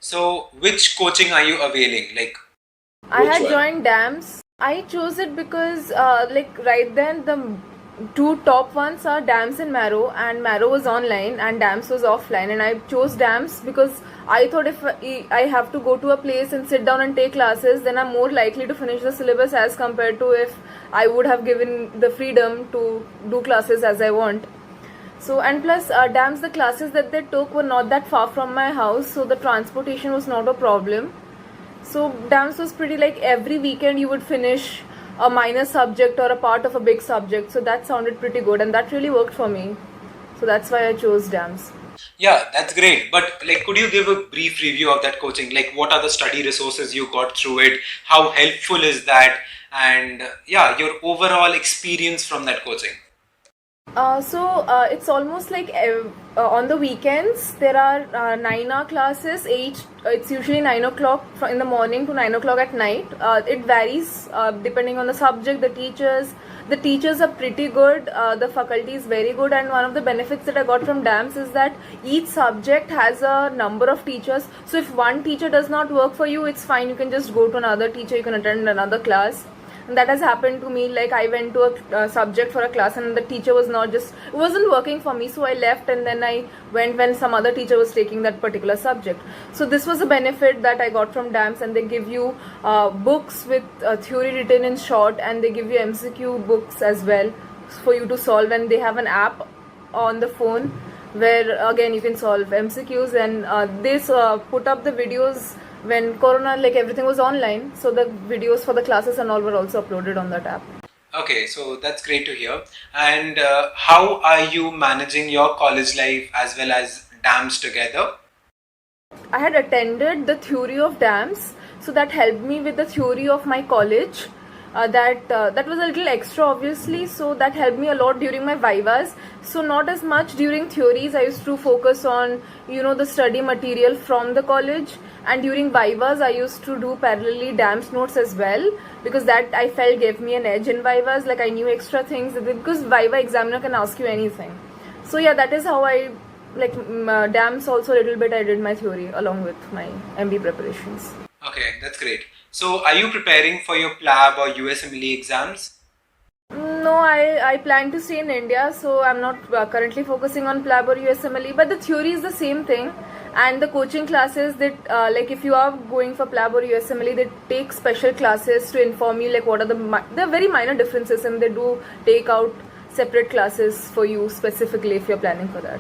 So which coaching are you availing? Like, I which had one? joined DAMS. I chose it because right then the two top ones are DAMS and Marrow, and Marrow was online and DAMS was offline, and I chose DAMS because I thought if I have to go to a place and sit down and take classes, then I'm more likely to finish the syllabus as compared to if I would have given the freedom to do classes as I want. So, and plus DAMS, the classes that they took were not that far from my house, so the transportation was not a problem. So DAMS was pretty like every weekend you would finish a minor subject or a part of a big subject. So that sounded pretty good, and that really worked for me. So that's why I chose DAMS. Yeah, that's great. But like, could you give a brief review of that coaching? Like, what are the study resources you got through it? How helpful is that? And yeah, your overall experience from that coaching. It's almost like on the weekends there are 9-hour classes. It's usually 9 o'clock in the morning to 9 o'clock at night. It varies depending on the subject, the teachers. The teachers are pretty good. The faculty is very good, and one of the benefits that I got from DAMS is that each subject has a number of teachers. So if one teacher does not work for you, it's fine. You can just go to another teacher. You can attend another class. And that has happened to me. Like, I went to a subject for a class and the teacher was it wasn't working for me, so I left, and then I went when some other teacher was taking that particular subject. So this was a benefit that I got from DAMS, and they give you books with theory written in short, and they give you MCQ books as well for you to solve, and they have an app on the phone where again you can solve MCQs, and they put up the videos when corona, like everything was online, so the videos for the classes and all were also uploaded on that app. Okay, so that's great to hear. And how are you managing your college life as well as DAMS together? I had attended the theory of DAMS, so that helped me with the theory of my college. That was a little extra, obviously, so that helped me a lot during my vivas. So not as much during theories. I used to focus on the study material from the college, and during vivas I used to do parallelly DAMS notes as well, because that I felt gave me an edge in vivas. Like, I knew extra things because viva examiner can ask you anything. So yeah, that is how I DAMS also a little bit. I did my theory along with my MB preparations. Okay, that's great. So are you preparing for your PLAB or USMLE exams? No, I plan to stay in India, so I'm not currently focusing on PLAB or USMLE, but the theory is the same thing. And the coaching classes that like if you are going for PLAB or USMLE, they take special classes to inform you like what are the very minor differences, and they do take out separate classes for you specifically if you're planning for that.